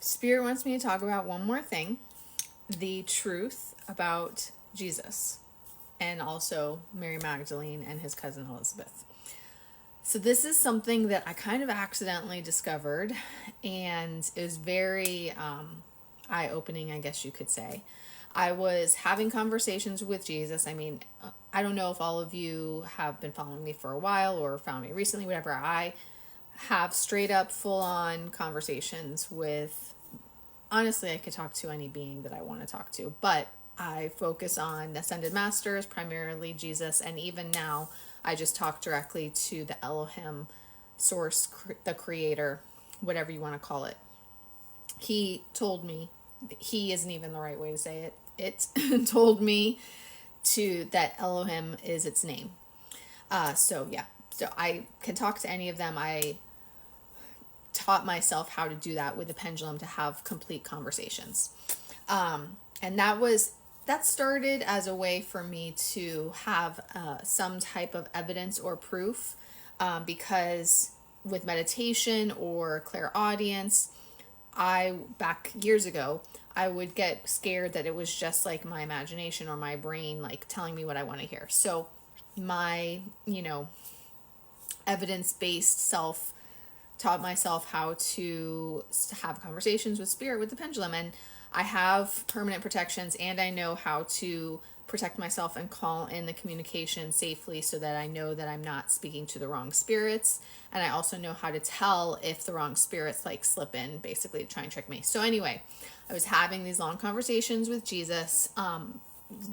Spirit wants me to talk about one more thing, the truth about Jesus and also Mary Magdalene and his cousin Elizabeth. So this is something that I kind of accidentally discovered, and it was very eye-opening, I guess you could say. I was having conversations with Jesus. I mean, I don't know if all of you have been following me for a while or found me recently, whatever. I have straight up full on conversations with, honestly, I could talk to any being that I want to talk to, but I focus on ascended masters, primarily Jesus, and even now I just talk directly to the Elohim source, the creator, whatever you want to call it. He told me, he isn't even the right way to say it. It told me to that Elohim is its name. So yeah, so I can talk to any of them. I taught myself how to do that with the pendulum to have complete conversations. And that started as a way for me to have some type of evidence or proof, because with meditation or clairaudience, back years ago, I would get scared that it was just like my imagination or my brain like telling me what I want to hear. So my, evidence-based self taught myself how to have conversations with spirit with the pendulum, and I have permanent protections, and I know how to protect myself and call in the communication safely so that I know that I'm not speaking to the wrong spirits, and I also know how to tell if the wrong spirits like slip in basically to try and trick me. So anyway, I was having these long conversations with Jesus,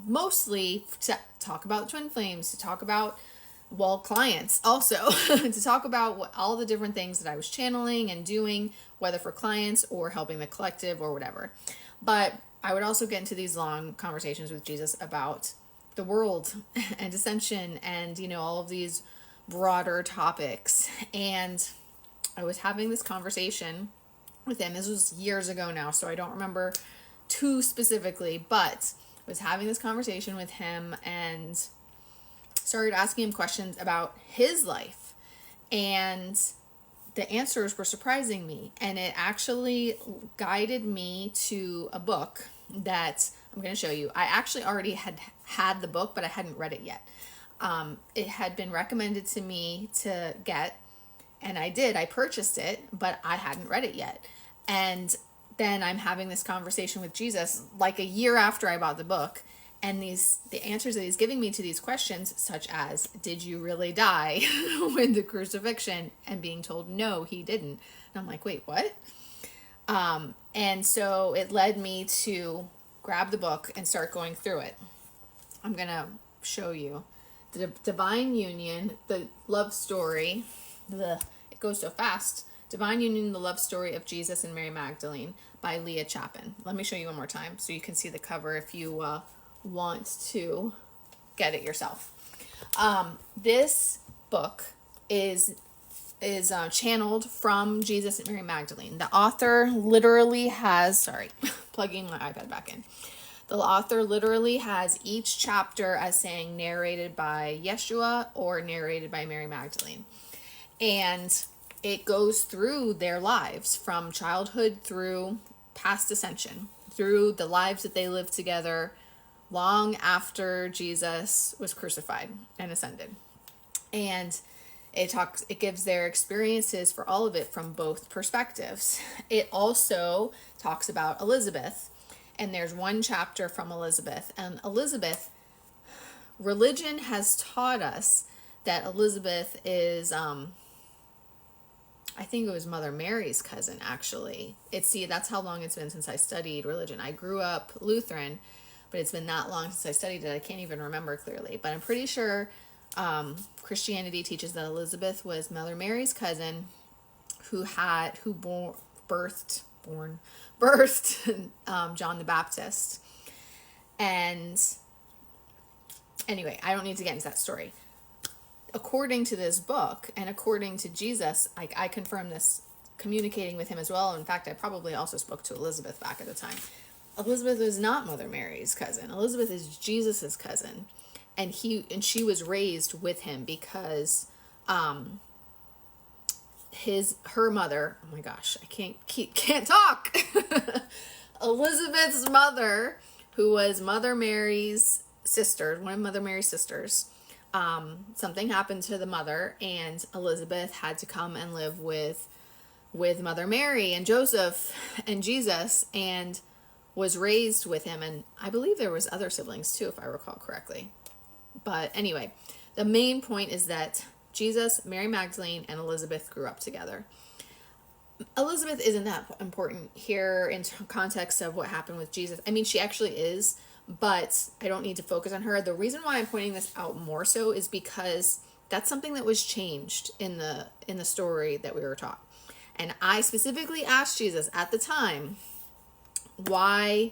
mostly to talk about twin flames, to talk about clients also, to talk about all the different things that I was channeling and doing, whether for clients or helping the collective or whatever. But I would also get into these long conversations with Jesus about the world and ascension and, all of these broader topics. And I was having this conversation with him. This was years ago now, so I don't remember too specifically, but I was having this conversation with him and started asking him questions about his life, and the answers were surprising me, and it actually guided me to a book that I'm going to show you. I actually already had the book, but I hadn't read it yet. It had been recommended to me to get, and I did. I purchased it, but I hadn't read it yet. And then I'm having this conversation with Jesus like a year after I bought the book, and the answers that he's giving me to these questions, such as, did you really die with the crucifixion? And being told, no, he didn't. And I'm like, wait, what? And so it led me to grab the book and start going through it. I'm going to show you the Divine Union, the love story, it goes so fast. Divine Union, the love story of Jesus and Mary Magdalene by Lea Chapin. Let me show you one more time so you can see the cover if you want to get it yourself. This book is channeled from Jesus and Mary Magdalene. The author literally has, plugging my iPad back in. The author literally has each chapter as saying narrated by Yeshua or narrated by Mary Magdalene. And it goes through their lives from childhood through past ascension, through the lives that they lived together long after Jesus was crucified and ascended. And it gives their experiences for all of it from both perspectives. It also talks about Elizabeth, and there's one chapter from Elizabeth. And Elizabeth, religion has taught us that Elizabeth is, I think it was Mother Mary's cousin, actually. That's how long it's been since I studied religion. I grew up Lutheran, but it's been that long since I studied it, I can't even remember clearly. But I'm pretty sure Christianity teaches that Elizabeth was Mother Mary's cousin who birthed John the Baptist. And anyway, I don't need to get into that story. According to this book and according to Jesus, I confirm this communicating with him as well. In fact, I probably also spoke to Elizabeth back at the time. Elizabeth was not Mother Mary's cousin. Elizabeth is Jesus's cousin, and she was raised with him because her mother, oh my gosh, I can't talk. Elizabeth's mother, who was Mother Mary's sister, one of Mother Mary's sisters, something happened to the mother, and Elizabeth had to come and live with Mother Mary and Joseph and Jesus, and was raised with him. And I believe there was other siblings too, if I recall correctly. But anyway, the main point is that Jesus, Mary Magdalene, and Elizabeth grew up together. Elizabeth isn't that important here in context of what happened with Jesus. I mean, she actually is, but I don't need to focus on her. The reason why I'm pointing this out more so is because that's something that was changed in the story that we were taught. And I specifically asked Jesus at the time, why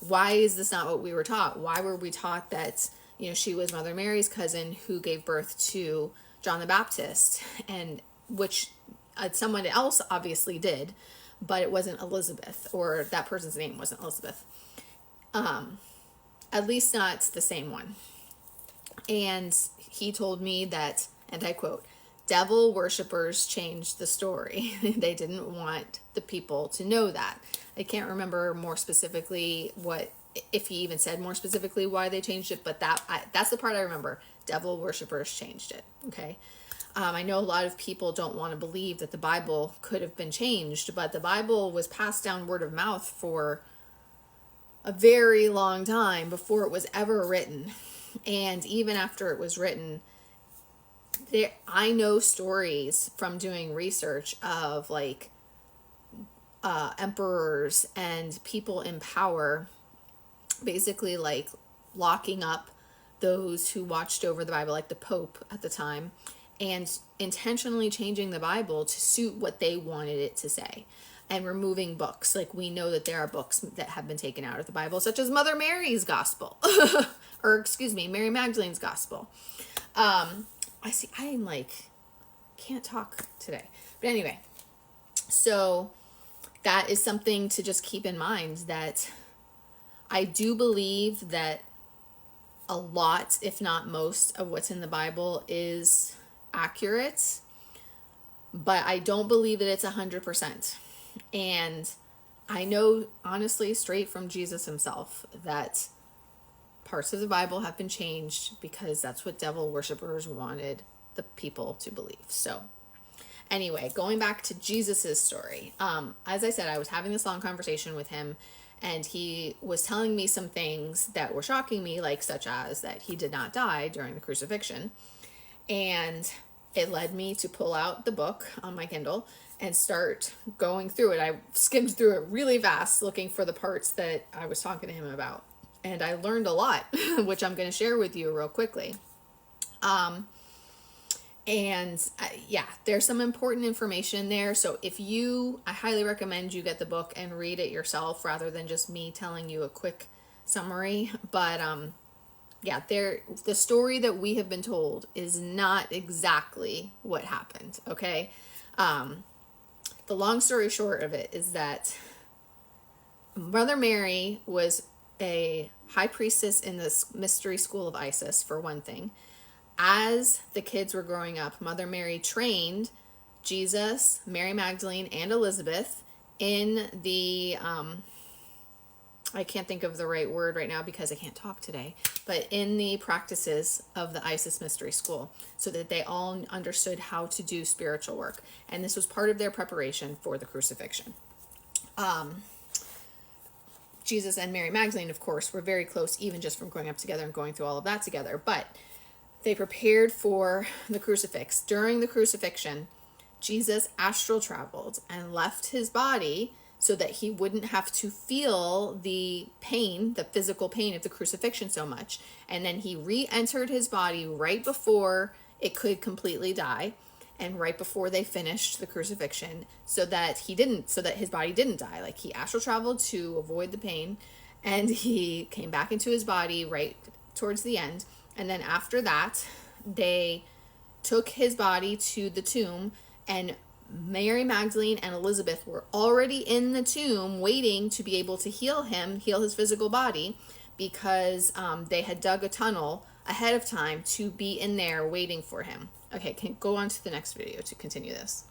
is this not what we were taught? Why were we taught that, she was Mother Mary's cousin who gave birth to John the Baptist, and which someone else obviously did, but it wasn't Elizabeth, or that person's name wasn't Elizabeth. At least not the same one. And he told me that, and I quote, devil worshippers changed the story. They didn't want the people to know that. I can't remember more specifically if he even said more specifically why they changed it, but that's the part I remember. Devil worshippers changed it. Okay. I know a lot of people don't want to believe that the Bible could have been changed, but the Bible was passed down word of mouth for a very long time before it was ever written. And even after it was written, I know stories from doing research of emperors and people in power basically locking up those who watched over the Bible, like the Pope at the time, and intentionally changing the Bible to suit what they wanted it to say, and removing books. We know that there are books that have been taken out of the Bible, such as Mother Mary's Gospel, Mary Magdalene's Gospel. I'm can't talk today. But anyway, so that is something to just keep in mind, that I do believe that a lot, if not most, of what's in the Bible is accurate, but I don't believe that it's 100%. And I know, honestly, straight from Jesus himself, that parts of the Bible have been changed because that's what devil worshippers wanted the people to believe. So anyway, going back to Jesus's story, as I said, I was having this long conversation with him, and he was telling me some things that were shocking me, such as that he did not die during the crucifixion. And it led me to pull out the book on my Kindle and start going through it. I skimmed through it really fast, looking for the parts that I was talking to him about. And I learned a lot, which I'm going to share with you real quickly. There's some important information there. So I highly recommend you get the book and read it yourself rather than just me telling you a quick summary. But the story that we have been told is not exactly what happened. Okay. The long story short of it is that Mother Mary was a high priestess in this mystery school of Isis, for one thing. As the kids were growing up, Mother Mary trained Jesus, Mary Magdalene, and Elizabeth in the, I can't think of the right word right now because I can't talk today, but in the practices of the Isis Mystery School, so that they all understood how to do spiritual work. And this was part of their preparation for the crucifixion. Jesus and Mary Magdalene, of course, were very close, even just from growing up together and going through all of that together. But they prepared for the crucifix. During the crucifixion, Jesus astral traveled and left his body so that he wouldn't have to feel the pain, the physical pain of the crucifixion so much. And then he re-entered his body right before it could completely die, and right before they finished the crucifixion, so that his body didn't die. He astral traveled to avoid the pain, and he came back into his body right towards the end. And then after that, they took his body to the tomb, and Mary Magdalene and Elizabeth were already in the tomb waiting to be able to heal his physical body, because they had dug a tunnel ahead of time to be in there waiting for him. Okay, can go on to the next video to continue this.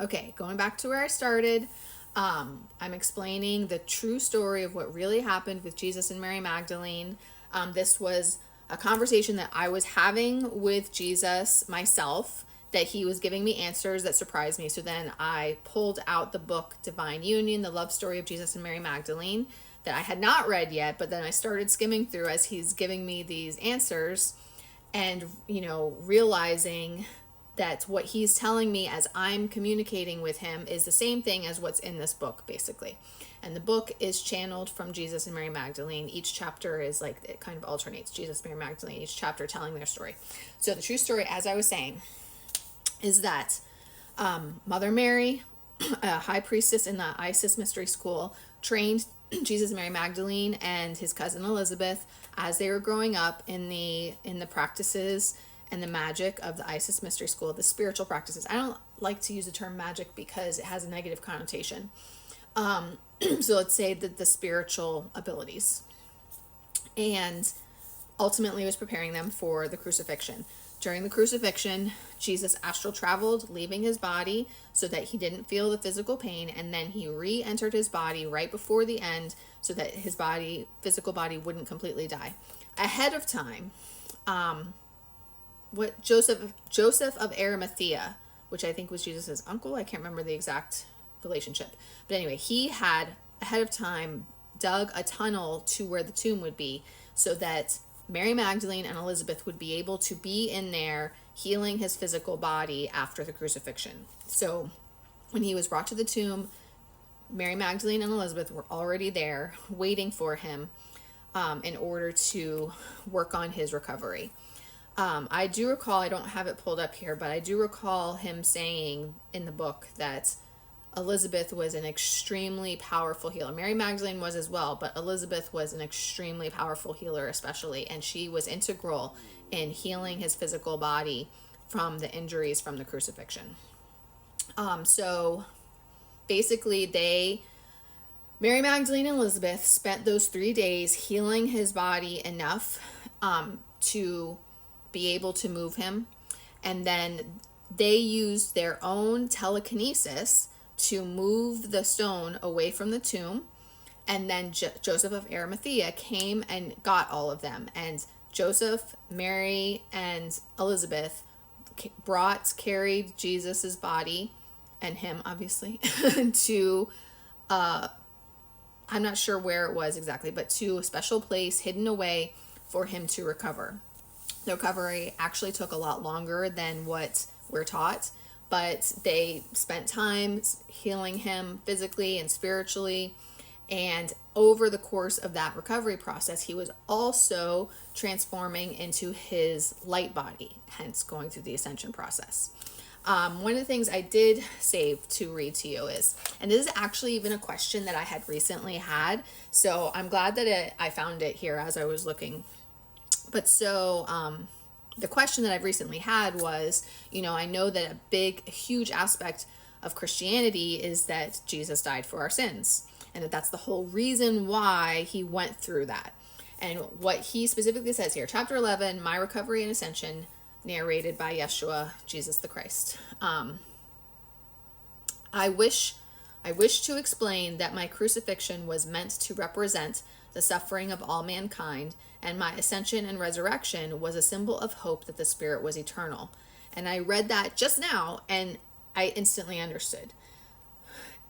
Okay, going back to where I started, I'm explaining the true story of what really happened with Jesus and Mary Magdalene. This was a conversation that I was having with Jesus myself, that he was giving me answers that surprised me. So then I pulled out the book Divine Union, the love story of Jesus and Mary Magdalene, that I had not read yet, but then I started skimming through as he's giving me these answers, and, realizing that what he's telling me as I'm communicating with him is the same thing as what's in this book, basically. And the book is channeled from Jesus and Mary Magdalene. Each chapter is like, it kind of alternates Jesus, Mary Magdalene, each chapter telling their story. So the true story, as I was saying, is that Mother Mary, a high priestess in the Isis Mystery School, trained Jesus, Mary Magdalene, and his cousin Elizabeth as they were growing up in the practices and the magic of the Isis Mystery School, the spiritual practices. I don't like to use the term magic because it has a negative connotation. So let's say that the spiritual abilities. And ultimately was preparing them for the crucifixion. During the crucifixion, Jesus astral traveled, leaving his body so that he didn't feel the physical pain, and then he re-entered his body right before the end so that his physical body wouldn't completely die. Ahead of time, what Joseph of Arimathea, which I think was Jesus's uncle, I can't remember the exact relationship, but anyway, he had ahead of time dug a tunnel to where the tomb would be so that Mary Magdalene and Elizabeth would be able to be in there healing his physical body after the crucifixion. So when he was brought to the tomb, Mary Magdalene and Elizabeth were already there waiting for him in order to work on his recovery. I do recall, I don't have it pulled up here, but I do recall him saying in the book that Elizabeth was an extremely powerful healer. Mary Magdalene was as well, but Elizabeth was an extremely powerful healer especially, and she was integral in healing his physical body from the injuries from the crucifixion. So basically Mary Magdalene and Elizabeth spent those 3 days healing his body enough to be able to move him, and then they used their own telekinesis to move the stone away from the tomb, and then Joseph of Arimathea came and got all of them, and Joseph, Mary, and Elizabeth carried Jesus's body, and him obviously, to I'm not sure where it was exactly, but to a special place hidden away for him to recover. The recovery actually took a lot longer than what we're taught, but they spent time healing him physically and spiritually. And over the course of that recovery process, he was also transforming into his light body, hence going through the ascension process. One of the things I did save to read to you is, and this is actually even a question that I had recently had, so I'm glad that I found it here as I was looking. But so the question that I've recently had was, I know that a huge aspect of Christianity is that Jesus died for our sins, and that's the whole reason why he went through that. And what he specifically says here, chapter 11, My Recovery and Ascension, narrated by Yeshua, Jesus the Christ. I wish to explain that my crucifixion was meant to represent the suffering of all mankind, and my ascension and resurrection was a symbol of hope that the spirit was eternal. And I read that just now, and I instantly understood.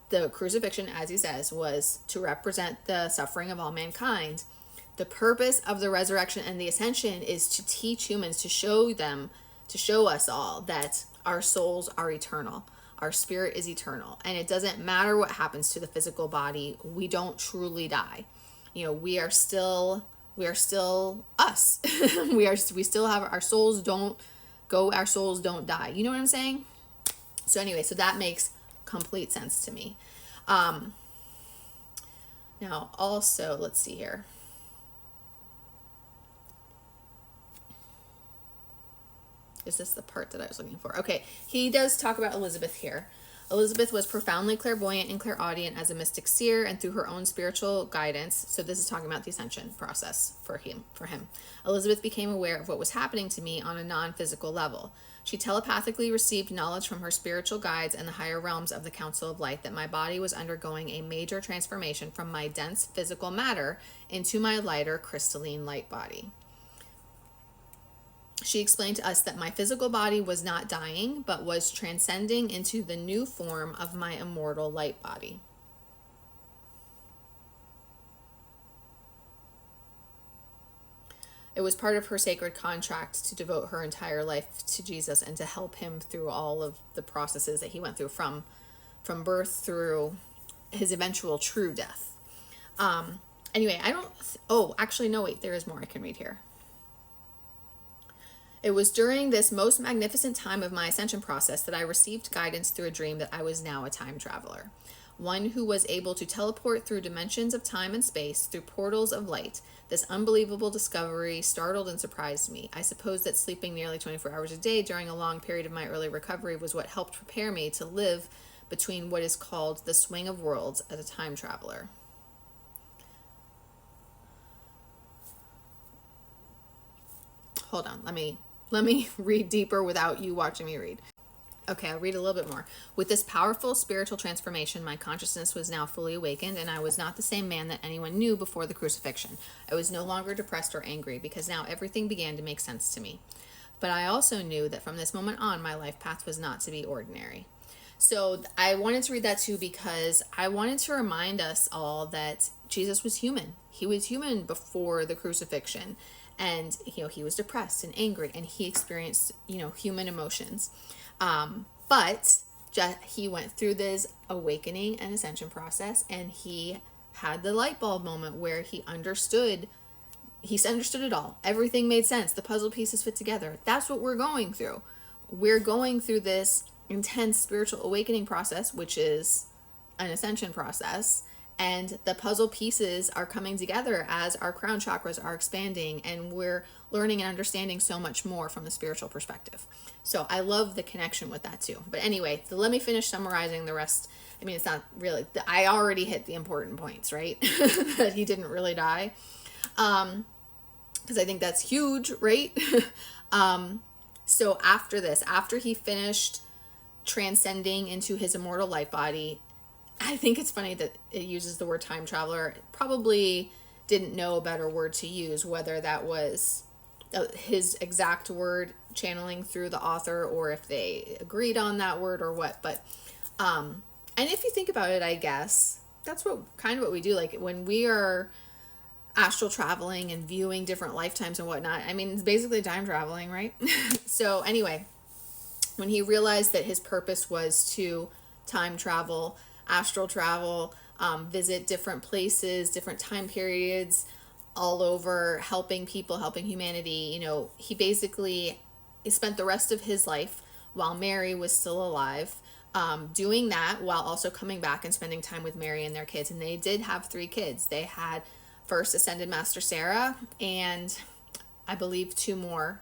The crucifixion, as he says, was to represent the suffering of all mankind. The purpose of the resurrection and the ascension is to teach humans, to show us all that our souls are eternal. Our spirit is eternal. And it doesn't matter what happens to the physical body. We don't truly die. We are still us. we still have our souls don't go, our souls don't die. You know what I'm saying? So anyway, so that makes complete sense to me. Now also, let's see here. Is this the part that I was looking for? Okay, he does talk about Elizabeth here. Elizabeth was profoundly clairvoyant and clairaudient as a mystic seer, and through her own spiritual guidance. So this is talking about the ascension process for him. Elizabeth became aware of what was happening to me on a non-physical level. She telepathically received knowledge from her spiritual guides and the higher realms of the Council of Light that my body was undergoing a major transformation from my dense physical matter into my lighter crystalline light body. She explained to us that my physical body was not dying, but was transcending into the new form of my immortal light body. It was part of her sacred contract to devote her entire life to Jesus and to help him through all of the processes that he went through from birth through his eventual true death. Anyway, there is more I can read here. It was during this most magnificent time of my ascension process that I received guidance through a dream that I was now a time traveler, one who was able to teleport through dimensions of time and space through portals of light. This unbelievable discovery startled and surprised me. I suppose that sleeping nearly 24 hours a day during a long period of my early recovery was what helped prepare me to live between what is called the swing of worlds as a time traveler. Hold on, let me read deeper without you watching me read. Okay, I'll read a little bit more. With this powerful spiritual transformation, my consciousness was now fully awakened, and I was not the same man that anyone knew before the crucifixion. I was no longer depressed or angry, because now everything began to make sense to me. But I also knew that from this moment on, my life path was not to be ordinary. So I wanted to read that too, because I wanted to remind us all that Jesus was human. He was human before the crucifixion. And, he was depressed and angry, and he experienced, human emotions. But he went through this awakening and ascension process, and he had the light bulb moment where he understood it all. Everything made sense. The puzzle pieces fit together. That's what we're going through. We're going through this intense spiritual awakening process, which is an ascension process. And the puzzle pieces are coming together as our crown chakras are expanding, and we're learning and understanding so much more from the spiritual perspective. So I love the connection with that too. But anyway, let me finish summarizing the rest. I mean, it's not really, I already hit the important points, right? That he didn't really die. Because I think that's huge, right? So after he finished transcending into his immortal light body, I think it's funny that it uses the word time traveler. Probably didn't know a better word to use, whether that was his exact word channeling through the author, or if they agreed on that word or what. But and if you think about it, I guess that's what we do. Like when we are astral traveling and viewing different lifetimes and whatnot, I mean, it's basically time traveling, right? So anyway, when he realized that his purpose was to time travel, astral travel, visit different places, different time periods all over, helping people, helping humanity. He basically spent the rest of his life while Mary was still alive, doing that while also coming back and spending time with Mary and their kids. And they did have 3 kids. They had first Ascended Master Sarah, and I believe 2 more.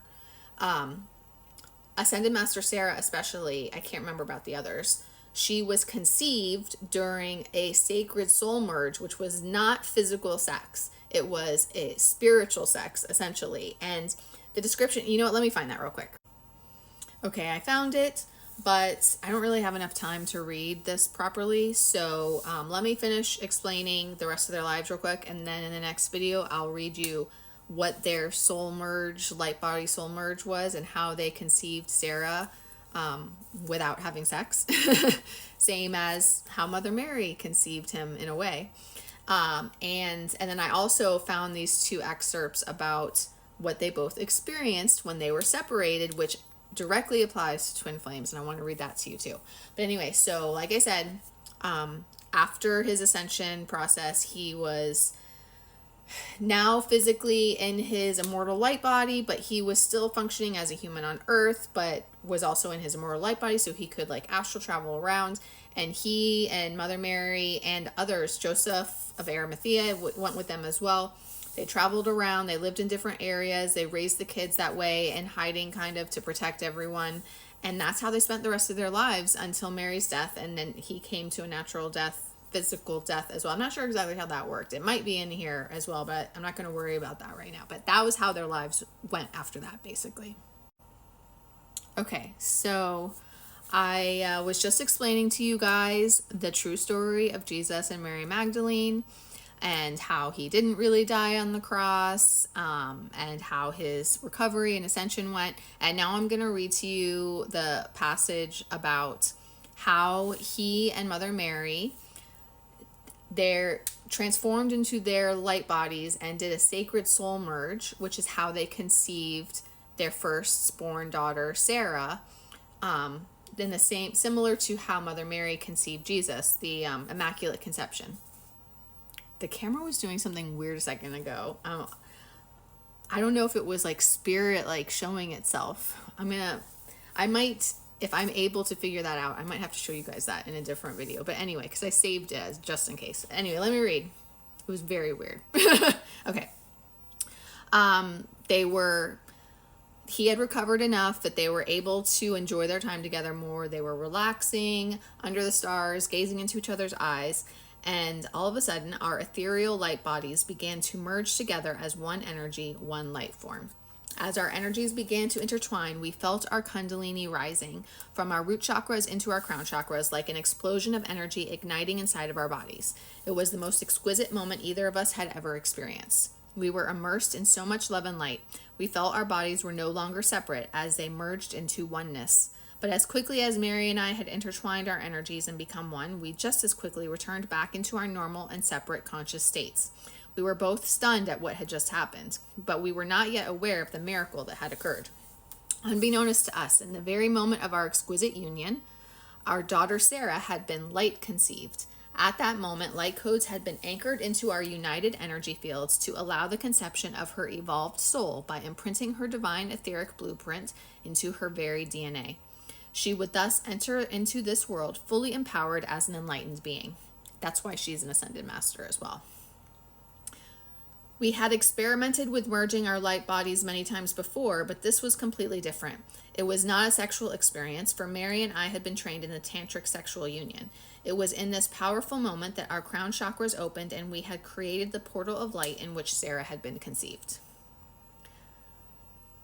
Ascended Master Sarah especially, I can't remember about the others. She was conceived during a sacred soul merge, which was not physical sex. It was a spiritual sex, essentially. And the description, let me find that real quick. Okay, I found it, but I don't really have enough time to read this properly. So let me finish explaining the rest of their lives real quick. And then in the next video, I'll read you what their soul merge, light body soul merge was, and how they conceived Sarah without having sex. Same as how Mother Mary conceived him in a way. And then I also found these 2 excerpts about what they both experienced when they were separated, which directly applies to twin flames, and I want to read that to you too. But anyway, so like I said, after his ascension process, he was now physically in his immortal light body, but he was still functioning as a human on earth, but was also in his immortal light body, so he could astral travel around. And he and Mother Mary and others, Joseph of Arimathea went with them as well. They traveled around, they lived in different areas, they raised the kids that way in hiding, kind of to protect everyone. And that's how they spent the rest of their lives until Mary's death. And then he came to a natural death, physical death as well. I'm not sure exactly how that worked. It might be in here as well, but I'm not going to worry about that right now. But that was how their lives went after that, basically. Okay, so I was just explaining to you guys the true story of Jesus and Mary Magdalene, and how he didn't really die on the cross, and how his recovery and ascension went. And now I'm going to read to you the passage about how he and Mother Mary, they're transformed into their light bodies and did a sacred soul merge, which is how they conceived their firstborn daughter, Sarah. Then similar to how Mother Mary conceived Jesus, the immaculate conception. The camera was doing something weird a second ago. I don't know if it was like spirit like showing itself. I might, if I'm able to figure that out, I might have to show you guys that in a different video. But anyway, because I saved it as just in case. Anyway, let me read. It was very weird. Okay. He had recovered enough that they were able to enjoy their time together more. They were relaxing under the stars, gazing into each other's eyes. And all of a sudden, our ethereal light bodies began to merge together as one energy, one light form. As our energies began to intertwine, we felt our kundalini rising from our root chakras into our crown chakras like an explosion of energy igniting inside of our bodies. It was the most exquisite moment either of us had ever experienced. We were immersed in so much love and light. We felt our bodies were no longer separate as they merged into oneness. But as quickly as Mary and I had intertwined our energies and become one, we just as quickly returned back into our normal and separate conscious states. We were both stunned at what had just happened, but we were not yet aware of the miracle that had occurred. Unbeknownst to us, in the very moment of our exquisite union, our daughter Sarah had been light conceived. At that moment, light codes had been anchored into our united energy fields to allow the conception of her evolved soul by imprinting her divine etheric blueprint into her very DNA. She would thus enter into this world fully empowered as an enlightened being. That's why she's an ascended master as well. We had experimented with merging our light bodies many times before, but this was completely different. It was not a sexual experience, for Mary and I had been trained in the tantric sexual union. It was in this powerful moment that our crown chakras opened and we had created the portal of light in which Sarah had been conceived.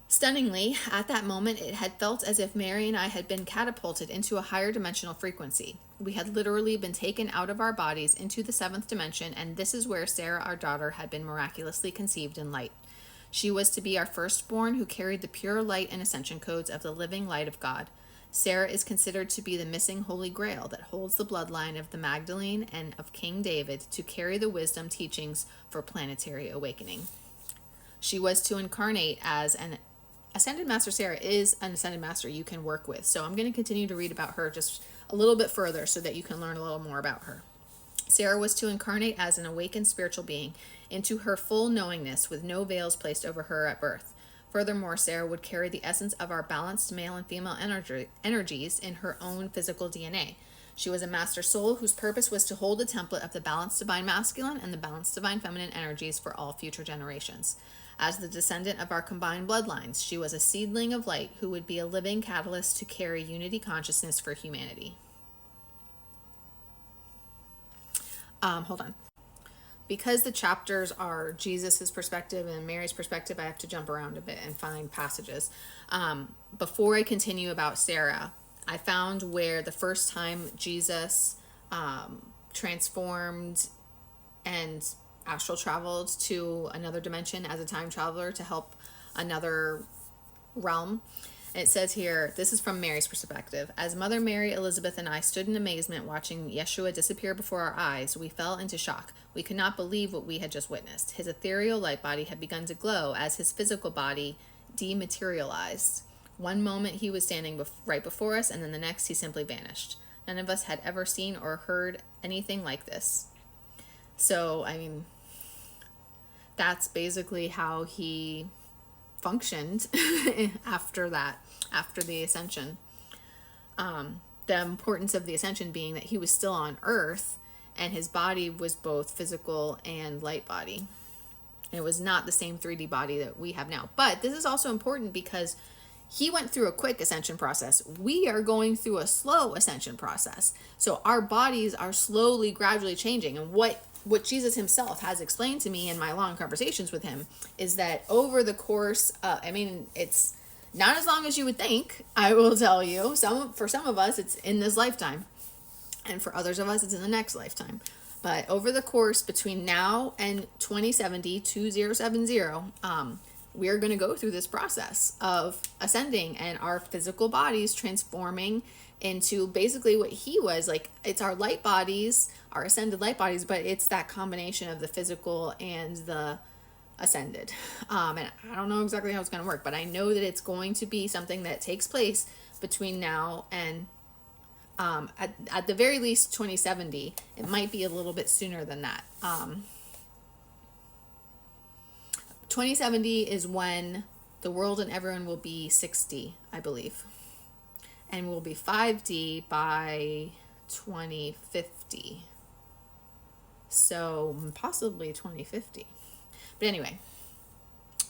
Stunningly, at that moment, it had felt as if Mary and I had been catapulted into a higher dimensional frequency. We had literally been taken out of our bodies into the 7th dimension, and this is where Sarah, our daughter, had been miraculously conceived in light. She was to be our firstborn who carried the pure light and ascension codes of the living light of God. Sarah is considered to be the missing Holy Grail that holds the bloodline of the Magdalene and of King David to carry the wisdom teachings for planetary awakening. She was to incarnate as an Ascended Master. Sarah is an Ascended Master you can work with. So I'm going to continue to read about her just a little bit further so that you can learn a little more about her. Sarah was to incarnate as an awakened spiritual being into her full knowingness with no veils placed over her at birth. Furthermore, Sarah would carry the essence of our balanced male and female energies in her own physical DNA. She was a master soul whose purpose was to hold the template of the balanced divine masculine and the balanced divine feminine energies for all future generations. As the descendant of our combined bloodlines, she was a seedling of light who would be a living catalyst to carry unity consciousness for humanity. Hold on. Because the chapters are Jesus' perspective and Mary's perspective, I have to jump around a bit and find passages. Before I continue about Sarah, I found where the first time Jesus transformed and astral traveled to another dimension as a time traveler to help another realm. And it says here, this is from Mary's perspective. As Mother Mary, Elizabeth, and I stood in amazement watching Yeshua disappear before our eyes, we fell into shock. We could not believe what we had just witnessed. His ethereal light body had begun to glow as his physical body dematerialized. One moment he was standing right before us, and then the next he simply vanished. None of us had ever seen or heard anything like this. So, I mean, that's basically how he functioned after that, after the ascension. The importance of the ascension being that he was still on earth and his body was both physical and light body. And it was not the same 3D body that we have now. But this is also important because He went through a quick ascension process. We are going through a slow ascension process. So our bodies are slowly, gradually changing. And what Jesus himself has explained to me in my long conversations with him is that over the course, it's not as long as you would think, I will tell you. For some of us, it's in this lifetime. And for others of us, it's in the next lifetime. But over the course between now and 2070, we're going to go through this process of ascending and our physical bodies transforming into basically what he was. Like, it's our light bodies, our ascended light bodies, but it's that combination of the physical and the ascended. And I don't know exactly how it's going to work, but I know that it's going to be something that takes place between now and at the very least 2070. It might be a little bit sooner than that. 2070 is when the world and everyone will be 60, I believe. And will be 5D by 2050. So possibly 2050. But anyway.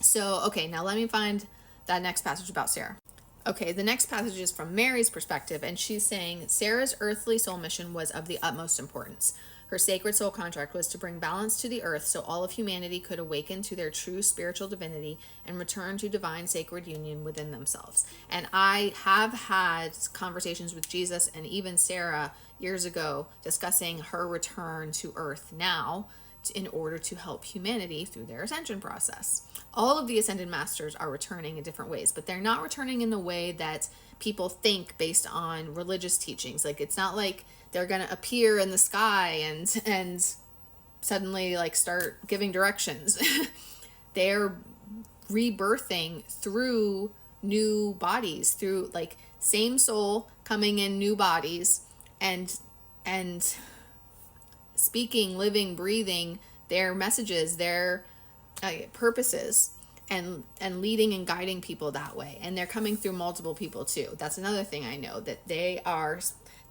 So, okay, now let me find that next passage about Sarah. Okay, the next passage is from Mary's perspective, and she's saying Sarah's earthly soul mission was of the utmost importance. Her sacred soul contract was to bring balance to the earth so all of humanity could awaken to their true spiritual divinity and return to divine sacred union within themselves. And I have had conversations with Jesus and even Sarah years ago discussing her return to earth now in order to help humanity through their ascension process. All of the ascended masters are returning in different ways, but they're not returning in the way that people think based on religious teachings. Like, it's not like they're going to appear in the sky and suddenly like start giving directions. They're rebirthing through new bodies, through like same soul coming in new bodies and speaking, living, breathing their messages, their purposes, and leading and guiding people that way. And they're coming through multiple people too. That's another thing I know, that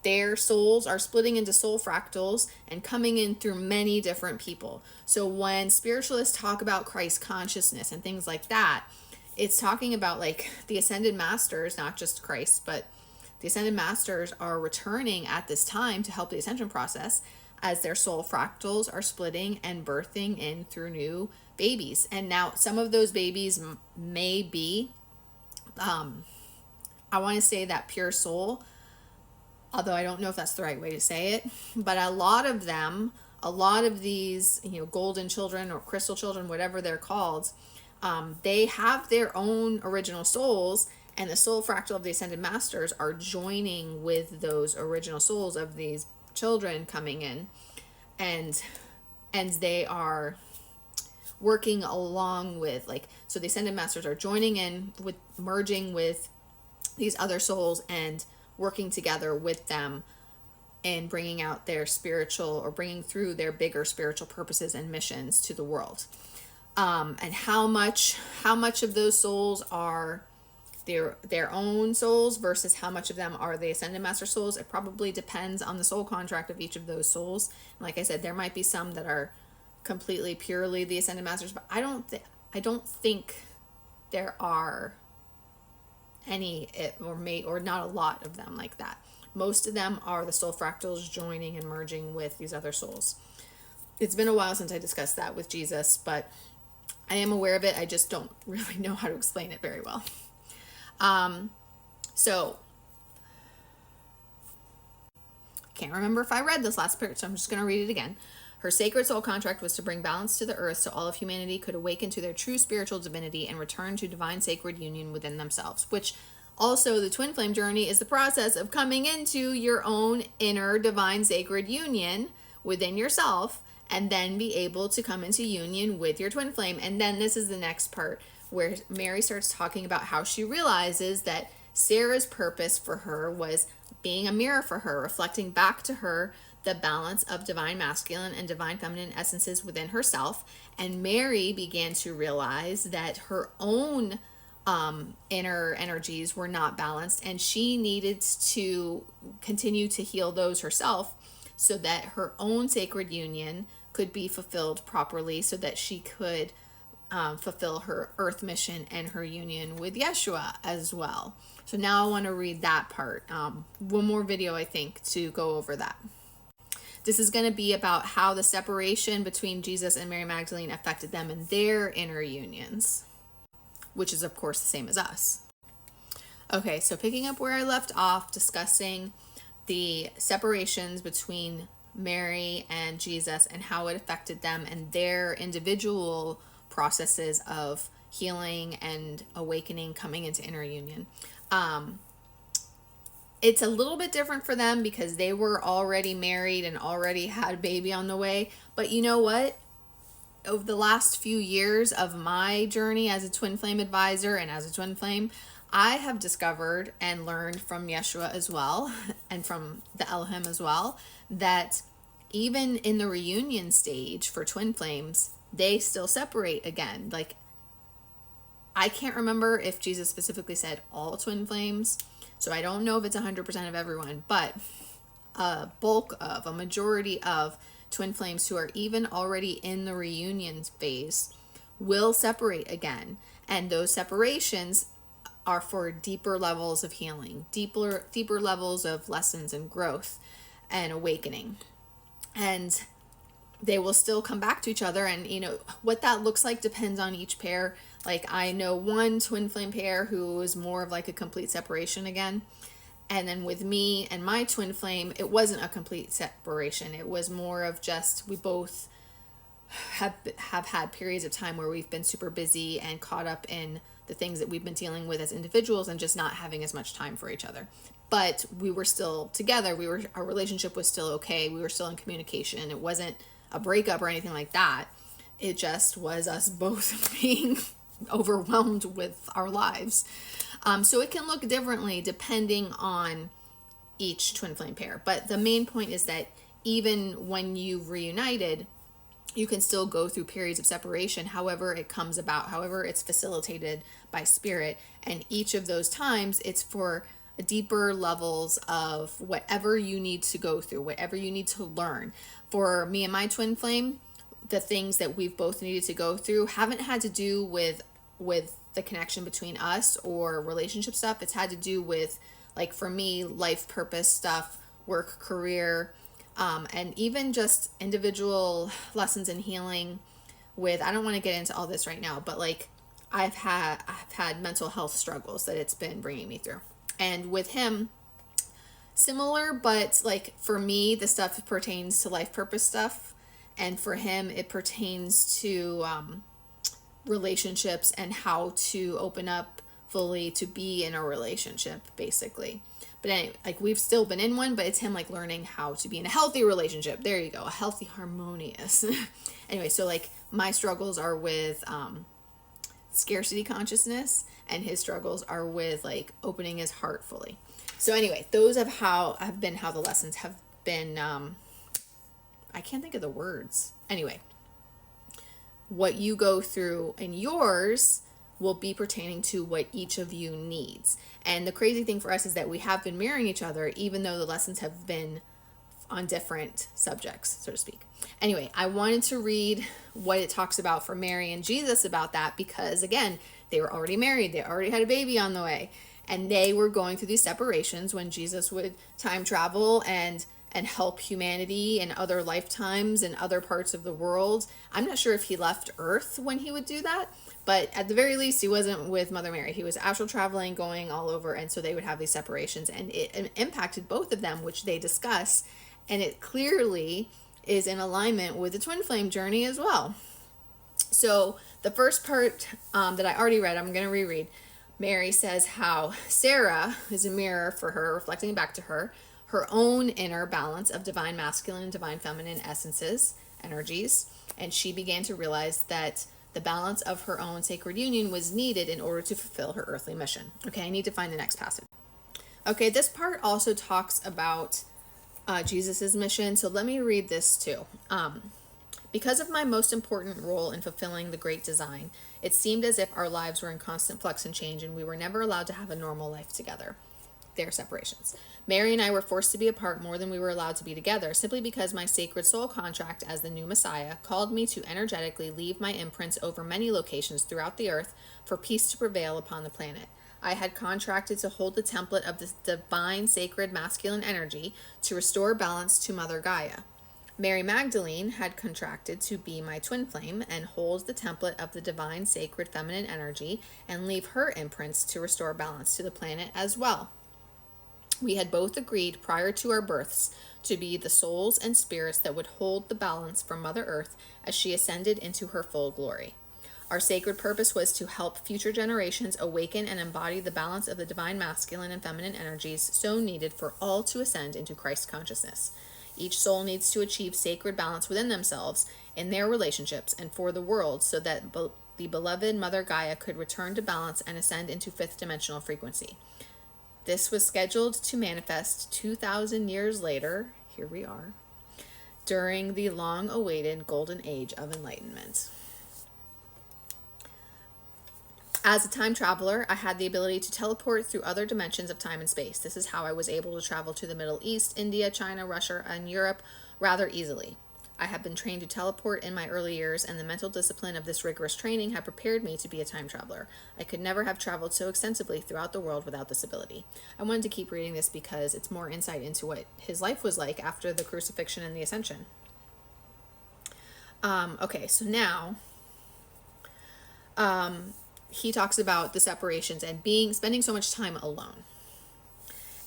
their souls are splitting into soul fractals and coming in through many different people. So when spiritualists talk about Christ consciousness and things like that, it's talking about like the ascended masters, not just Christ, but the ascended masters are returning at this time to help the ascension process as their soul fractals are splitting and birthing in through new babies. And now some of those babies may be, I want to say that pure soul, although I don't know if that's the right way to say it, but a lot of these, golden children or crystal children, whatever they're called, they have their own original souls, and the soul fractal of the ascended masters are joining with those original souls of these children coming in, and they are working along with, like, so the ascended masters are joining in with, merging with these other souls and working together with them and bringing out their spiritual, or bringing through their bigger spiritual purposes and missions to the world. And how much of those souls are their own souls versus how much of them are the ascended master souls, it probably depends on the soul contract of each of those souls. And like I said, there might be some that are completely purely the ascended masters, but I don't think there are any, or not a lot of them like that. Most of them are the soul fractals joining and merging with these other souls. It's been a while since I discussed that with Jesus, but I am aware of it. I just don't really know how to explain it very well. So I can't remember if I read this last part, so I'm just going to read it again. Her sacred soul contract was to bring balance to the earth so all of humanity could awaken to their true spiritual divinity and return to divine sacred union within themselves, which also the twin flame journey is the process of coming into your own inner divine sacred union within yourself, and then be able to come into union with your twin flame. And then this is the next part where Mary starts talking about how she realizes that Sarah's purpose for her was being a mirror for her, reflecting back to her the balance of divine masculine and divine feminine essences within herself. And Mary began to realize that her own inner energies were not balanced, and she needed to continue to heal those herself so that her own sacred union could be fulfilled properly, so that she could fulfill her earth mission and her union with Yeshua as well. So now I want to read that part. One more video, I think, to go over that. This is going to be about how the separation between Jesus and Mary Magdalene affected them in their inner unions, which is, of course, the same as us. Okay, so picking up where I left off, discussing the separations between Mary and Jesus and how it affected them and their individual processes of healing and awakening, coming into inner union. It's a little bit different for them because they were already married and already had a baby on the way. But you know what? Over the last few years of my journey as a twin flame advisor and as a twin flame, I have discovered and learned from Yeshua as well, and from the Elohim as well, that even in the reunion stage for twin flames, they still separate again. Like, I can't remember if Jesus specifically said all twin flames, so I don't know if it's 100% of everyone, but a majority of twin flames who are even already in the reunion phase will separate again. And those separations are for deeper levels of healing, deeper levels of lessons and growth and awakening. And they will still come back to each other. And, you know, what that looks like depends on each pair. Like, I know one twin flame pair who is more of like a complete separation again. And then with me and my twin flame, it wasn't a complete separation. It was more of just, we both have had periods of time where we've been super busy and caught up in the things that we've been dealing with as individuals and just not having as much time for each other. But we were still together. Our relationship was still okay. We were still in communication. It wasn't a breakup or anything like that. It just was us both being overwhelmed with our lives. So it can look differently depending on each twin flame pair. But the main point is that even when you've reunited, you can still go through periods of separation, however it comes about, however it's facilitated by spirit. And each of those times, it's for deeper levels of whatever you need to go through, whatever you need to learn. For me and my twin flame, the things that we've both needed to go through haven't had to do with the connection between us or relationship stuff. It's had to do with, like, for me, life purpose stuff, work, career, and even just individual lessons in healing with, I don't want to get into all this right now, but like I've had mental health struggles that it's been bringing me through. And with him, similar, but like for me, the stuff pertains to life purpose stuff. And for him, it pertains to relationships and how to open up fully to be in a relationship, basically. But anyway, like, we've still been in one, but it's him like learning how to be in a healthy relationship. There you go. A healthy, harmonious. Anyway, so like my struggles are with scarcity consciousness, and his struggles are with like opening his heart fully. So anyway, those have been how the lessons have been. I can't think of the words. Anyway, what you go through in yours will be pertaining to what each of you needs. And the crazy thing for us is that we have been mirroring each other, even though the lessons have been on different subjects, so to speak. Anyway, I wanted to read what it talks about for Mary and Jesus about that, because again, they were already married. They already had a baby on the way, and they were going through these separations when Jesus would time travel and help humanity in other lifetimes in other parts of the world. I'm not sure if he left Earth when he would do that, but at the very least, he wasn't with Mother Mary. He was astral traveling, going all over, and so they would have these separations, and it impacted both of them, which they discuss, and it clearly is in alignment with the twin flame journey as well. So the first part that I already read, I'm going to reread. Mary says how Sarah is a mirror for her, reflecting back to her own inner balance of divine masculine and divine feminine essences, energies, and she began to realize that the balance of her own sacred union was needed in order to fulfill her earthly mission. Okay, I need to find the next passage. Okay, this part also talks about Jesus's mission, so let me read this too. Because of my most important role in fulfilling the great design, it seemed as if our lives were in constant flux and change, and we were never allowed to have a normal life together. their separations. Mary and I were forced to be apart more than we were allowed to be together, simply because my sacred soul contract as the new Messiah called me to energetically leave my imprints over many locations throughout the earth for peace to prevail upon the planet. I had contracted to hold the template of the divine sacred masculine energy to restore balance to Mother Gaia. Mary Magdalene had contracted to be my twin flame and hold the template of the divine sacred feminine energy and leave her imprints to restore balance to the planet as well. We had both agreed prior to our births to be the souls and spirits that would hold the balance for Mother Earth as she ascended into her full glory. Our sacred purpose was to help future generations awaken and embody the balance of the divine masculine and feminine energies so needed for all to ascend into Christ consciousness. Each soul needs to achieve sacred balance within themselves, in their relationships, and for the world, so that the beloved Mother Gaia could return to balance and ascend into fifth dimensional frequency. This was scheduled to manifest 2,000 years later, here we are, during the long-awaited golden age of enlightenment. As a time traveler, I had the ability to teleport through other dimensions of time and space. This is how I was able to travel to the Middle East, India, China, Russia, and Europe rather easily. I have been trained to teleport in my early years, and the mental discipline of this rigorous training had prepared me to be a time traveler. I could never have traveled so extensively throughout the world without this ability. I wanted to keep reading this because it's more insight into what his life was like after the crucifixion and the ascension. Okay, so now... he talks about the separations and spending so much time alone,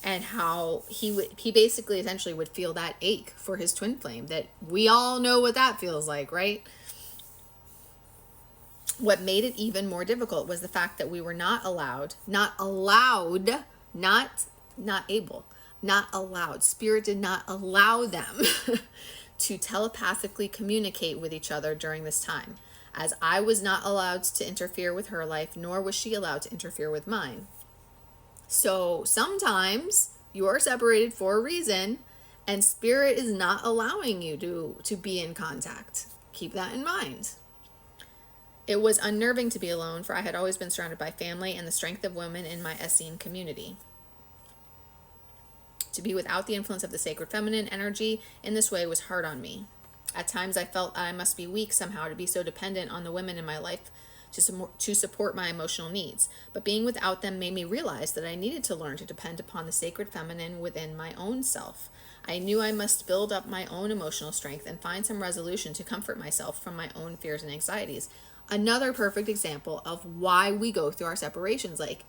and how he basically essentially would feel that ache for his twin flame, that we all know what that feels like, right? What made it even more difficult was the fact that we were not allowed. Spirit did not allow them to telepathically communicate with each other during this time, as I was not allowed to interfere with her life, nor was she allowed to interfere with mine. So sometimes you are separated for a reason, and Spirit is not allowing you to be in contact. Keep that in mind. It was unnerving to be alone, for I had always been surrounded by family and the strength of women in my Essene community. To be without the influence of the sacred feminine energy in this way was hard on me. At times I felt I must be weak somehow to be so dependent on the women in my life to support my emotional needs. But being without them made me realize that I needed to learn to depend upon the sacred feminine within my own self. I knew I must build up my own emotional strength and find some resolution to comfort myself from my own fears and anxieties. Another perfect example of why we go through our separations. Like,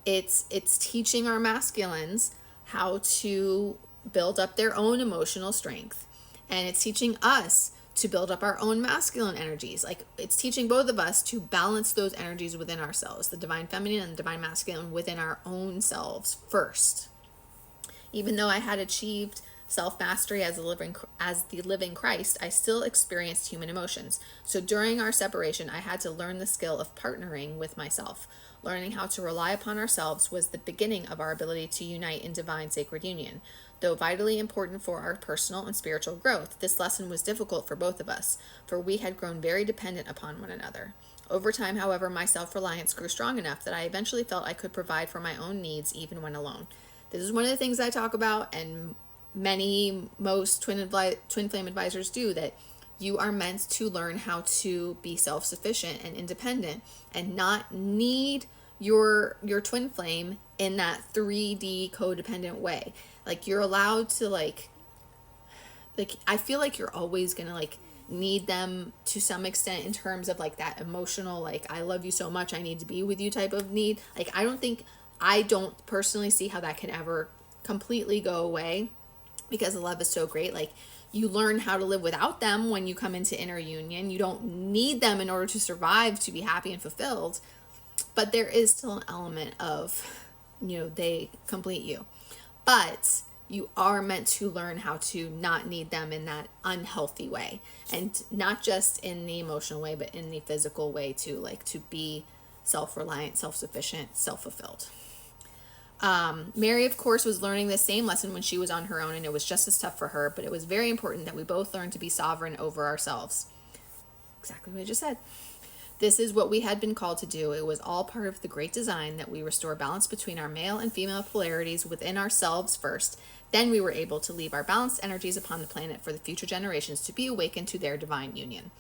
it's teaching our masculines how to build up their own emotional strength. And it's teaching us to build up our own masculine energies. Like, it's teaching both of us to balance those energies within ourselves, the divine feminine and the divine masculine within our own selves first. Even though I had achieved self-mastery as the living Christ, I still experienced human emotions. So during our separation, I had to learn the skill of partnering with myself. Learning how to rely upon ourselves was the beginning of our ability to unite in divine sacred union. Though vitally important for our personal and spiritual growth, this lesson was difficult for both of us, for we had grown very dependent upon one another. Over time, however, my self-reliance grew strong enough that I eventually felt I could provide for my own needs even when alone. This is one of the things I talk about, and most twin flame advisors do, that you are meant to learn how to be self-sufficient and independent and not need your twin flame in that 3D codependent way. Like, you're allowed to like I feel like you're always gonna like need them to some extent in terms of like that emotional, like, I love you so much, I need to be with you type of need. Like, I don't personally see how that can ever completely go away, because the love is so great. Like, you learn how to live without them when you come into inner union. You don't need them in order to survive, to be happy and fulfilled. But there is still an element of, they complete you. But you are meant to learn how to not need them in that unhealthy way. And not just in the emotional way, but in the physical way too. Like, to be self-reliant, self-sufficient, self-fulfilled. Mary, of course, was learning the same lesson when she was on her own, and it was just as tough for her, but it was very important that we both learn to be sovereign over ourselves. Exactly what I just said. This is what we had been called to do. It was all part of the great design that we restore balance between our male and female polarities within ourselves first. Then we were able to leave our balanced energies upon the planet for the future generations to be awakened to their divine union.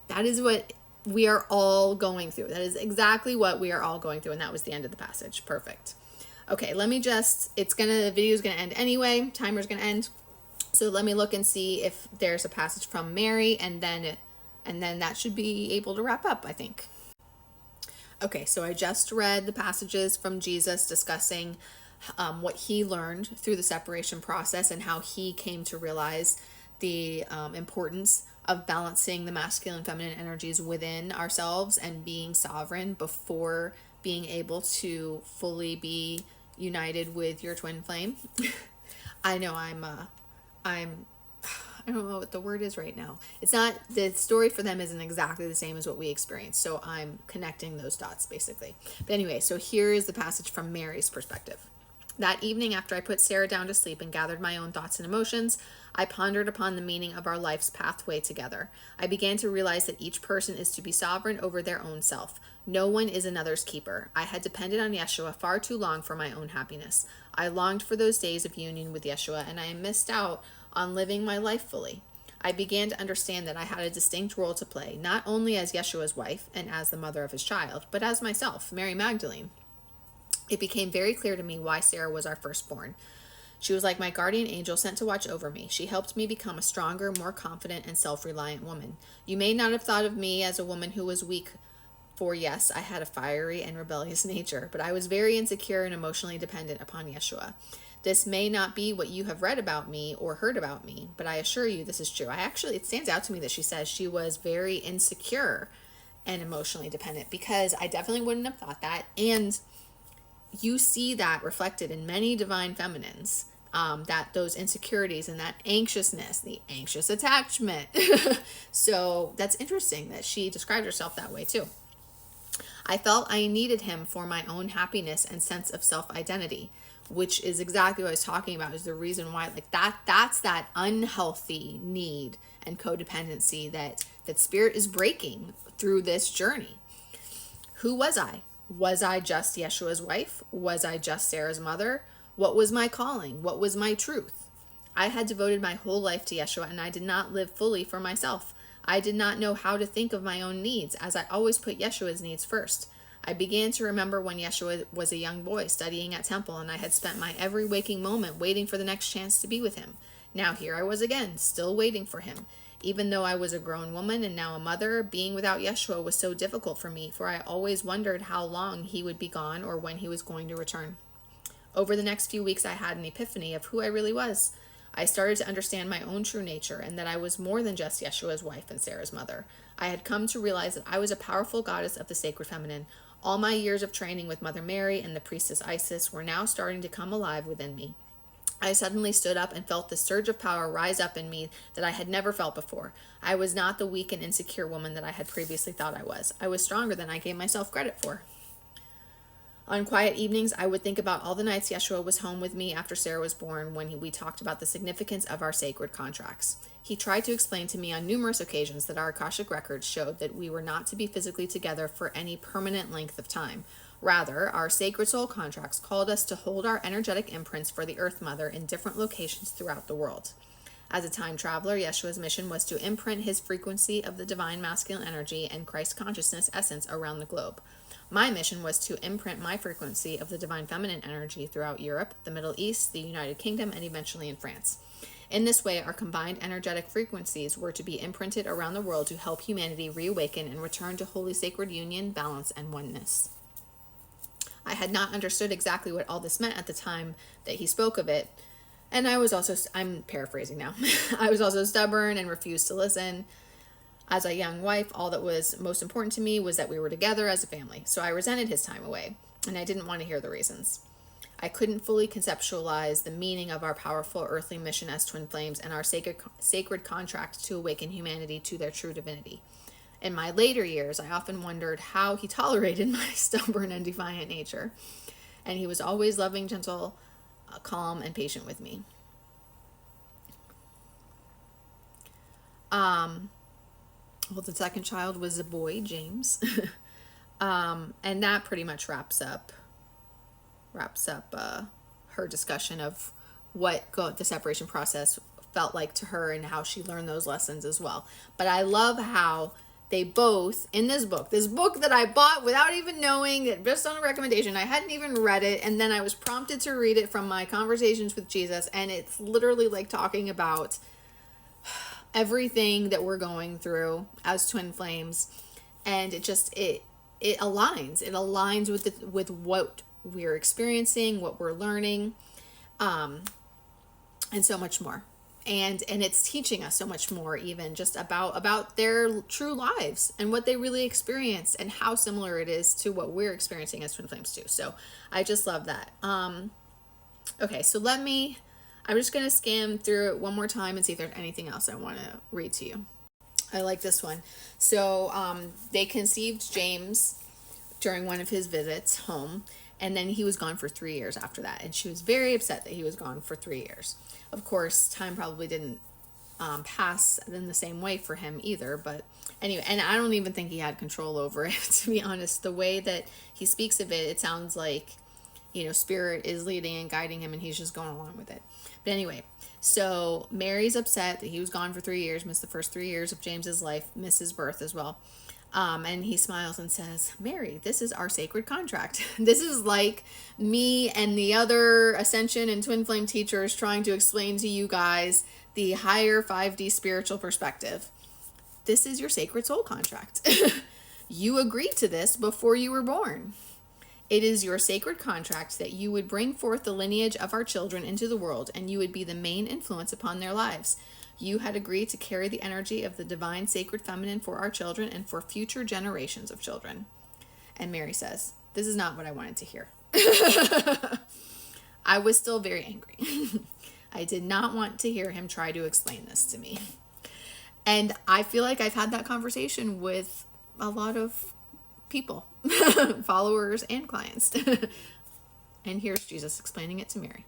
That is what we are all going through. That is exactly what we are all going through. And that was the end of the passage. Perfect. Okay, the video is gonna end anyway. Timer's gonna end. So let me look and see if there's a passage from Mary, and then that should be able to wrap up, I think. Okay, so I just read the passages from Jesus discussing what he learned through the separation process and how he came to realize the importance of balancing the masculine and feminine energies within ourselves and being sovereign before being able to fully be united with your twin flame. I know I don't know what the word is right now. It's not, the story for them isn't exactly the same as what we experience. So I'm connecting those dots basically. But anyway, so here is the passage from Mary's perspective. That evening, after I put Sarah down to sleep and gathered my own thoughts and emotions, I pondered upon the meaning of our life's pathway together. I began to realize that each person is to be sovereign over their own self. No one is another's keeper. I had depended on Yeshua far too long for my own happiness. I longed for those days of union with Yeshua, and I missed out on living my life fully. I began to understand that I had a distinct role to play, not only as Yeshua's wife and as the mother of his child, but as myself, Mary Magdalene. It became very clear to me why Sarah was our firstborn. She was like my guardian angel sent to watch over me. She helped me become a stronger, more confident, and self-reliant woman. You may not have thought of me as a woman who was weak, for yes, I had a fiery and rebellious nature, but I was very insecure and emotionally dependent upon Yeshua. This may not be what you have read about me or heard about me, but I assure you this is true. It stands out to me that she says she was very insecure and emotionally dependent, because I definitely wouldn't have thought that. And you see that reflected in many divine feminines, that those insecurities and that anxiousness, the anxious attachment. So that's interesting that she described herself that way too. I felt I needed him for my own happiness and sense of self-identity, which is exactly what I was talking about, is the reason why, like, that's that unhealthy need and codependency that spirit is breaking through this journey. Who was I? Was I just Yeshua's wife? Was I just Sarah's mother? What was my calling? What was my truth? I had devoted my whole life to Yeshua, and I did not live fully for myself. I did not know how to think of my own needs, as I always put Yeshua's needs first. I began to remember when Yeshua was a young boy studying at temple, and I had spent my every waking moment waiting for the next chance to be with him. Now here I was again, still waiting for him. Even though I was a grown woman and now a mother, being without Yeshua was so difficult for me, for I always wondered how long he would be gone or when he was going to return. Over the next few weeks, I had an epiphany of who I really was. I started to understand my own true nature, and that I was more than just Yeshua's wife and Sarah's mother. I had come to realize that I was a powerful goddess of the sacred feminine. All my years of training with Mother Mary and the priestess Isis were now starting to come alive within me. I suddenly stood up and felt the surge of power rise up in me that I had never felt before. I was not the weak and insecure woman that I had previously thought I was. I was stronger than I gave myself credit for. On quiet evenings, I would think about all the nights Yeshua was home with me after Sarah was born, when we talked about the significance of our sacred contracts. He tried to explain to me on numerous occasions that our Akashic records showed that we were not to be physically together for any permanent length of time. Rather, our sacred soul contracts called us to hold our energetic imprints for the Earth Mother in different locations throughout the world. As a time traveler, Yeshua's mission was to imprint his frequency of the divine masculine energy and Christ consciousness essence around the globe. My mission was to imprint my frequency of the divine feminine energy throughout Europe, the Middle East, the United Kingdom, and eventually in France. In this way, our combined energetic frequencies were to be imprinted around the world to help humanity reawaken and return to holy sacred union, balance, and oneness. I had not understood exactly what all this meant at the time that he spoke of it, and I'm paraphrasing now, I was also stubborn and refused to listen. As a young wife, all that was most important to me was that we were together as a family, so I resented his time away, and I didn't want to hear the reasons. I couldn't fully conceptualize the meaning of our powerful earthly mission as twin flames and our sacred contract to awaken humanity to their true divinity. In my later years, I often wondered how he tolerated my stubborn and defiant nature, and he was always loving, gentle, calm, and patient with me. Well, the second child was a boy, James. And that pretty much wraps up her discussion of what the separation process felt like to her and how she learned those lessons as well. But I love how they both, in this book that I bought without even knowing, just on a recommendation, I hadn't even read it, and then I was prompted to read it from my conversations with Jesus, and it's literally like talking about everything that we're going through as twin flames, and it aligns with what we're experiencing, what we're learning, and so much more. And it's teaching us so much more, even just about their true lives and what they really experience and how similar it is to what we're experiencing as twin flames too. So I just love that. Okay, so I'm just going to skim through it one more time and see if there's anything else I want to read to you. I like this one. So they conceived James during one of his visits home, and then he was gone for 3 years after that. And she was very upset that he was gone for 3 years. Of course, time probably didn't pass in the same way for him either. But anyway, and I don't even think he had control over it, to be honest. The way that he speaks of it, it sounds like, Spirit is leading and guiding him, and he's just going along with it. But anyway, so Mary's upset that he was gone for 3 years, missed the first 3 years of James's life, missed his birth as well. And he smiles and says, Mary, this is our sacred contract. This is like me and the other Ascension and Twin Flame teachers trying to explain to you guys the higher 5D spiritual perspective. This is your sacred soul contract. You agreed to this before you were born. It is your sacred contract that you would bring forth the lineage of our children into the world, and you would be the main influence upon their lives. You had agreed to carry the energy of the divine sacred feminine for our children and for future generations of children. And Mary says, this is not what I wanted to hear. I was still very angry. I did not want to hear him try to explain this to me. And I feel like I've had that conversation with a lot of people, followers and clients. And here's Jesus explaining it to Mary.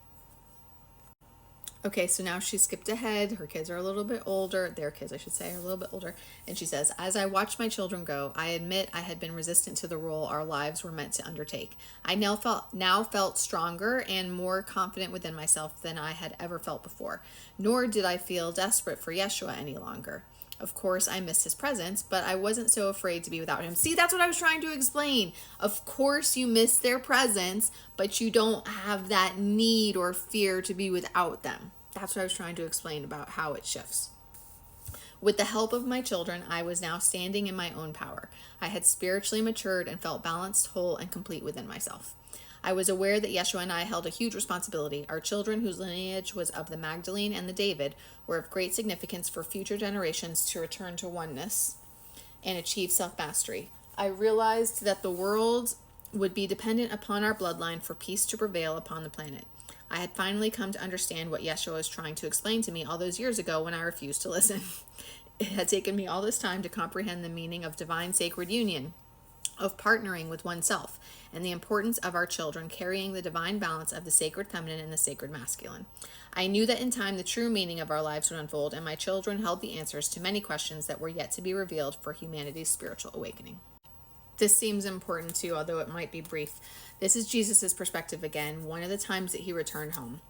Okay, so now she skipped ahead. Her kids are a little bit older. Their kids, I should say, are a little bit older. And she says, as I watched my children go, I admit I had been resistant to the role our lives were meant to undertake. I now felt stronger and more confident within myself than I had ever felt before. Nor did I feel desperate for Yeshua any longer. Of course, I missed his presence, but I wasn't so afraid to be without him. See, that's what I was trying to explain. Of course, you miss their presence, but you don't have that need or fear to be without them. That's what I was trying to explain about how it shifts. With the help of my children, I was now standing in my own power. I had spiritually matured and felt balanced, whole, and complete within myself. I was aware that Yeshua and I held a huge responsibility. Our children, whose lineage was of the Magdalene and the David, were of great significance for future generations to return to oneness and achieve self-mastery. I realized that the world would be dependent upon our bloodline for peace to prevail upon the planet. I had finally come to understand what Yeshua was trying to explain to me all those years ago when I refused to listen. It had taken me all this time to comprehend the meaning of divine sacred union, of partnering with oneself, and the importance of our children carrying the divine balance of the sacred feminine and the sacred masculine. I knew that in time the true meaning of our lives would unfold, and my children held the answers to many questions that were yet to be revealed for humanity's spiritual awakening. This seems important too, although it might be brief. This is Jesus' perspective again, one of the times that he returned home.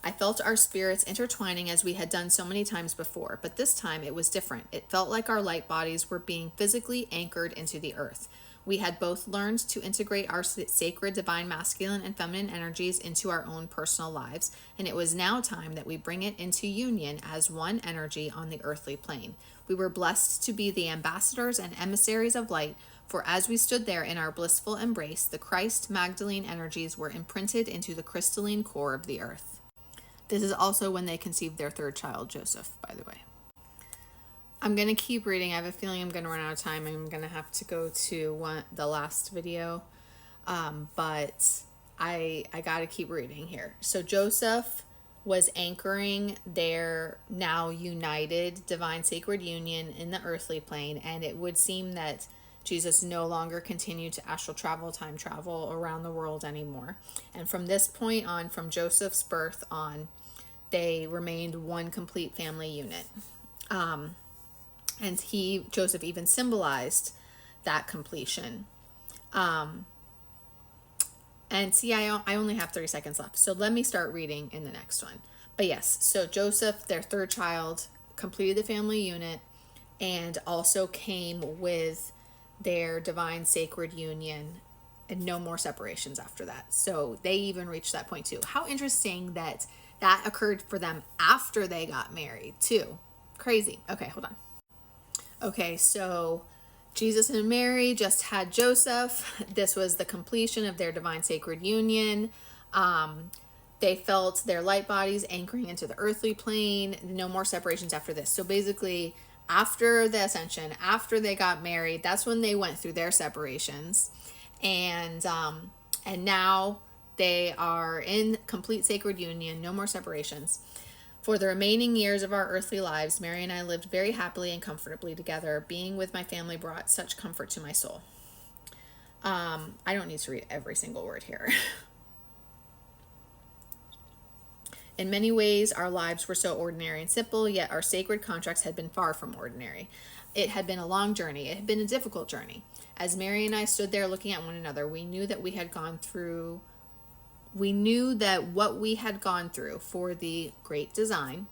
I felt our spirits intertwining as we had done so many times before, but this time it was different. It felt like our light bodies were being physically anchored into the earth. We had both learned to integrate our sacred divine masculine and feminine energies into our own personal lives, and it was now time that we bring it into union as one energy on the earthly plane. We were blessed to be the ambassadors and emissaries of light, for as we stood there in our blissful embrace, the Christ Magdalene energies were imprinted into the crystalline core of the earth. This is also when they conceived their third child, Joseph, by the way. I'm going to keep reading. I have a feeling I'm going to run out of time. I'm going to have to go to the last video. But I got to keep reading here. So Joseph was anchoring their now united divine sacred union in the earthly plane. And it would seem that Jesus no longer continued to astral travel, time travel around the world anymore. And from this point on, from Joseph's birth on, they remained one complete family unit. And Joseph even symbolized that completion. And see, I only have 30 seconds left, so let me start reading in the next one. But yes, so Joseph, their third child, completed the family unit and also came with their divine sacred union, and no more separations after that. So they even reached that point too. How interesting that occurred for them after they got married too. Crazy. Okay, hold on. Okay, so Jesus and Mary just had Joseph. This was the completion of their divine sacred union. They felt their light bodies anchoring into the earthly plane. No more separations after this. So basically, after the Ascension, after they got married, that's when they went through their separations. And now they are in complete sacred union, no more separations. For the remaining years of our earthly lives, Mary and I lived very happily and comfortably together. Being with my family brought such comfort to my soul. I don't need to read every single word here. In many ways, our lives were so ordinary and simple, yet our sacred contracts had been far from ordinary. It had been a long journey. It had been a difficult journey. As Mary and I stood there looking at one another, we knew that what we had gone through for the great design.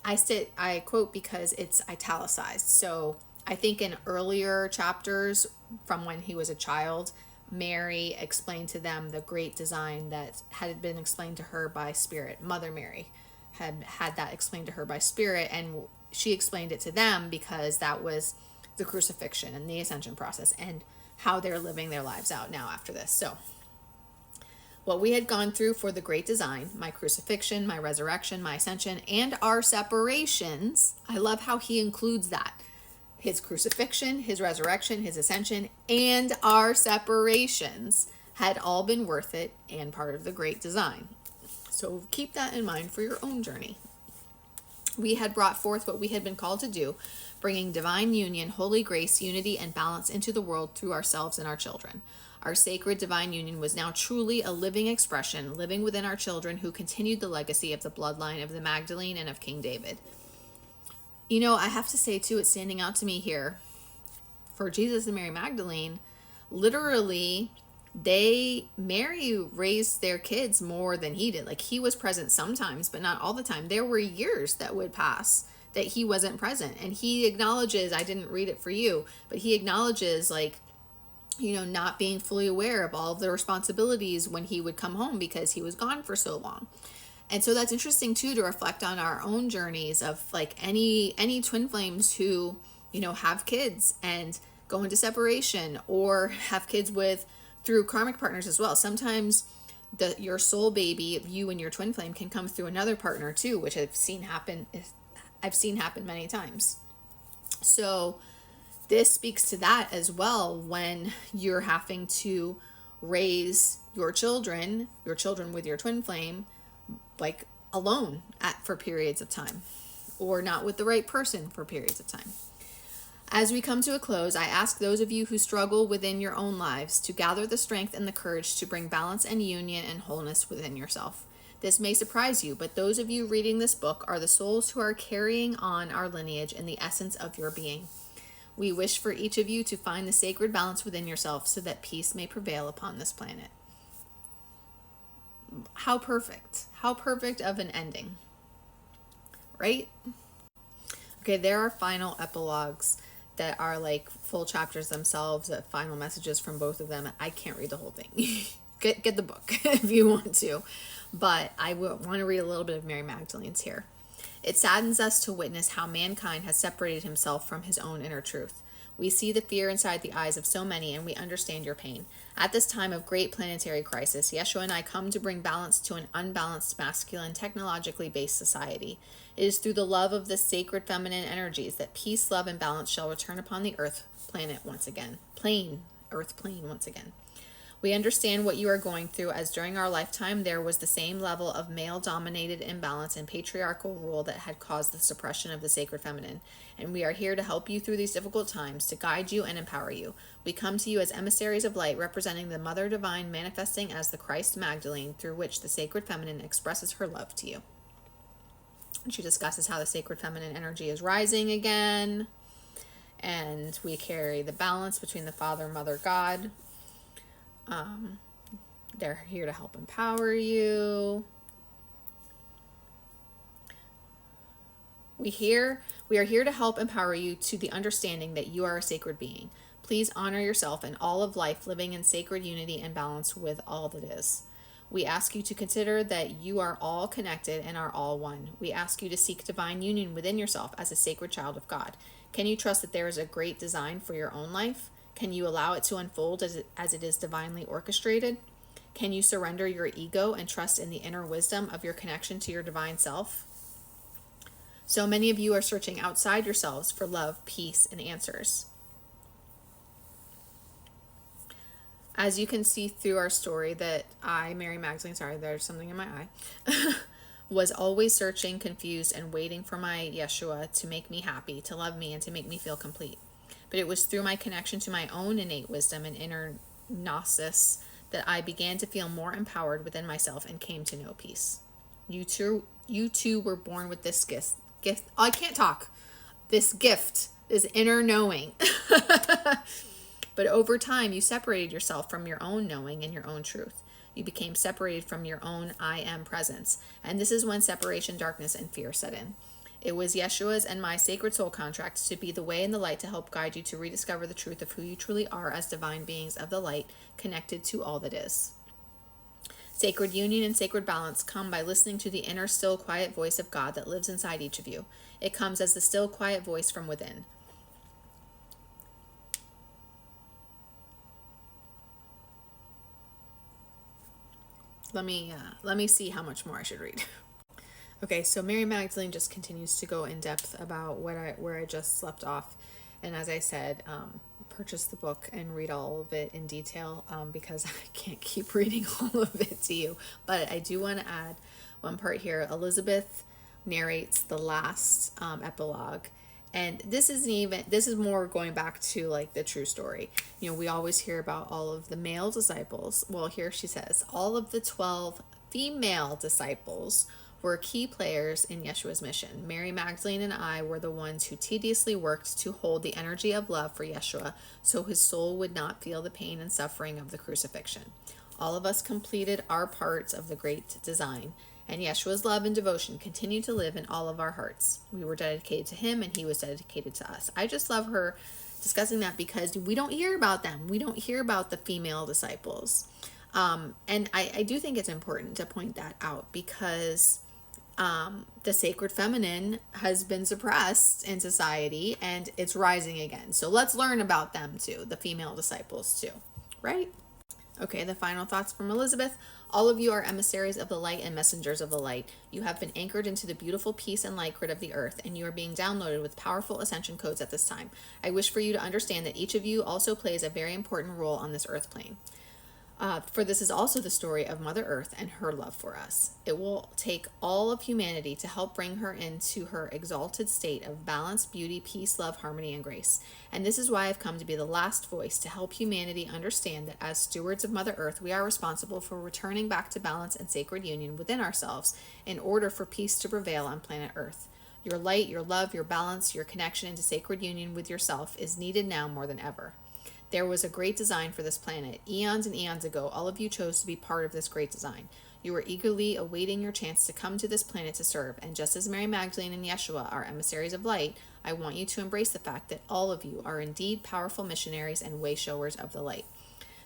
I quote because it's italicized. So I think in earlier chapters from when he was a child, Mary explained to them the great design that had been explained to her by Spirit. Mother Mary had that explained to her by Spirit, and she explained it to them because that was the crucifixion and the ascension process and how they're living their lives out now after this. So what we had gone through for the great design, my crucifixion, my resurrection, my ascension, and our separations. I love how he includes that. His crucifixion, his resurrection, his ascension, and our separations had all been worth it and part of the great design. So keep that in mind for your own journey. We had brought forth what we had been called to do, bringing divine union, holy grace, unity, and balance into the world through ourselves and our children. Our sacred divine union was now truly a living expression, living within our children who continued the legacy of the bloodline of the Magdalene and of King David. You know, I have to say too, it's standing out to me here. For Jesus and Mary Magdalene, literally, Mary raised their kids more than he did. Like, he was present sometimes, but not all the time. There were years that would pass that he wasn't present. And he acknowledges, I didn't read it for you, but he acknowledges, like, not being fully aware of all of the responsibilities when he would come home because he was gone for so long. And so that's interesting too, to reflect on our own journeys of like any twin flames who, have kids and go into separation or have kids through karmic partners as well. Sometimes your soul baby, you and your twin flame, can come through another partner too, which I've seen happen many times. So this speaks to that as well when you're having to raise your children with your twin flame, like alone for periods of time, or not with the right person for periods of time. As we come to a close, I ask those of you who struggle within your own lives to gather the strength and the courage to bring balance and union and wholeness within yourself. This may surprise you, but those of you reading this book are the souls who are carrying on our lineage and the essence of your being. We wish for each of you to find the sacred balance within yourself so that peace may prevail upon this planet. How perfect of an ending, right? Okay, there are final epilogues that are like full chapters themselves, final messages from both of them. I can't read the whole thing. Get the book if you want to, but I want to read a little bit of Mary Magdalene's here. It saddens us to witness how mankind has separated himself from his own inner truth. We see the fear inside the eyes of so many, and we understand your pain. At this time of great planetary crisis, Yeshua and I come to bring balance to an unbalanced, masculine, technologically based society. It is through the love of the sacred feminine energies that peace, love, and balance shall return upon the earth plane once again. We understand what you are going through, as during our lifetime there was the same level of male-dominated imbalance and patriarchal rule that had caused the suppression of the sacred feminine. And we are here to help you through these difficult times, to guide you and empower you. We come to you as emissaries of light, representing the Mother Divine, manifesting as the Christ Magdalene, through which the sacred feminine expresses her love to you. And she discusses how the sacred feminine energy is rising again. And we carry the balance between the Father, Mother, God. They're here to help empower you. We are here to help empower you to the understanding that you are a sacred being. Please honor yourself and all of life, living in sacred unity and balance with all that is. We ask you to consider that you are all connected and are all one. We ask you to seek divine union within yourself as a sacred child of God. Can you trust that there is a great design for your own life? Can you allow it to unfold as it is divinely orchestrated? Can you surrender your ego and trust in the inner wisdom of your connection to your divine self? So many of you are searching outside yourselves for love, peace, and answers. As you can see through our story that I, Mary Magdalene, sorry, there's something in my eye, was always searching, confused, and waiting for my Yeshua to make me happy, to love me, and to make me feel complete. But it was through my connection to my own innate wisdom and inner gnosis that I began to feel more empowered within myself and came to know peace. You too were born with this gift. I can't talk. This gift, this inner knowing. But over time, you separated yourself from your own knowing and your own truth. You became separated from your own I am presence. And this is when separation, darkness, and fear set in. It was Yeshua's and my sacred soul contract to be the way and the light to help guide you to rediscover the truth of who you truly are as divine beings of the light, connected to all that is. Sacred union and sacred balance come by listening to the inner, still, quiet voice of God that lives inside each of you. It comes as the still, quiet voice from within. Let me see how much more I should read. Okay, so Mary Magdalene just continues to go in depth about where I just left off, and as I said, purchase the book and read all of it in detail, because I can't keep reading all of it to you. But I do want to add one part here. Elizabeth narrates the last epilogue. And this is more going back to like the true story. You know, we always hear about all of the male disciples. Well, here she says, all of the 12 female disciples were key players in Yeshua's mission. Mary Magdalene and I were the ones who tediously worked to hold the energy of love for Yeshua so his soul would not feel the pain and suffering of the crucifixion. All of us completed our parts of the great design, and Yeshua's love and devotion continue to live in all of our hearts. We were dedicated to him, and he was dedicated to us. I just love her discussing that because we don't hear about them. We don't hear about the female disciples. And I do think it's important to point that out because the sacred feminine has been suppressed in society and it's rising again. So let's learn about them too, the female disciples too, right? Okay, the final thoughts from Elizabeth. All of you are emissaries of the light and messengers of the light. You have been anchored into the beautiful peace and light grid of the earth, and you are being downloaded with powerful ascension codes at this time. I wish for you to understand that each of you also plays a very important role on this earth plane. For this is also the story of Mother Earth and her love for us. It will take all of humanity to help bring her into her exalted state of balance, beauty, peace, love, harmony, and grace. And this is why I've come to be the last voice to help humanity understand that as stewards of Mother Earth, we are responsible for returning back to balance and sacred union within ourselves in order for peace to prevail on planet Earth. Your light, your love, your balance, your connection into sacred union with yourself is needed now more than ever. There was a great design for this planet. Eons and eons ago, all of you chose to be part of this great design. You were eagerly awaiting your chance to come to this planet to serve, and just as Mary Magdalene and Yeshua are emissaries of light, I want you to embrace the fact that all of you are indeed powerful missionaries and way-showers of the light.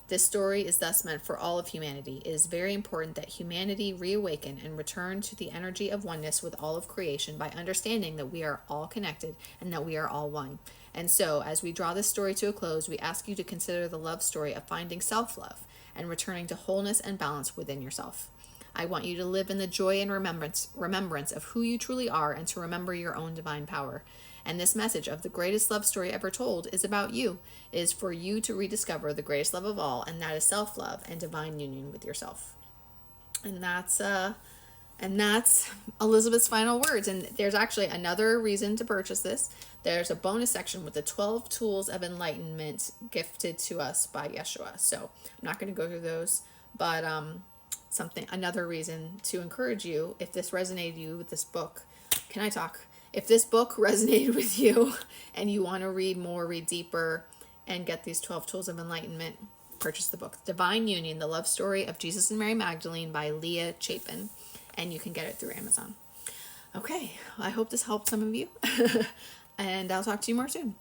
This story is thus meant for all of humanity. It is very important that humanity reawaken and return to the energy of oneness with all of creation by understanding that we are all connected and that we are all one. And so, as we draw this story to a close, we ask you to consider the love story of finding self-love and returning to wholeness and balance within yourself. I want you to live in the joy and remembrance of who you truly are and to remember your own divine power. And this message of the greatest love story ever told is about you. It is for you to rediscover the greatest love of all, and that is self-love and divine union with yourself. And that's Elizabeth's final words. And there's actually another reason to purchase this. There's a bonus section with the 12 tools of enlightenment gifted to us by Yeshua. So I'm not going to go through those, but another reason to encourage you, if this resonated you with this book, can I talk? if this book resonated with you and you want to read more, read deeper, and get these 12 tools of enlightenment, purchase the book Divine Union, The Love Story of Jesus and Mary Magdalene by Lea Chapin, and you can get it through Amazon. Okay, I hope this helped some of you, and I'll talk to you more soon.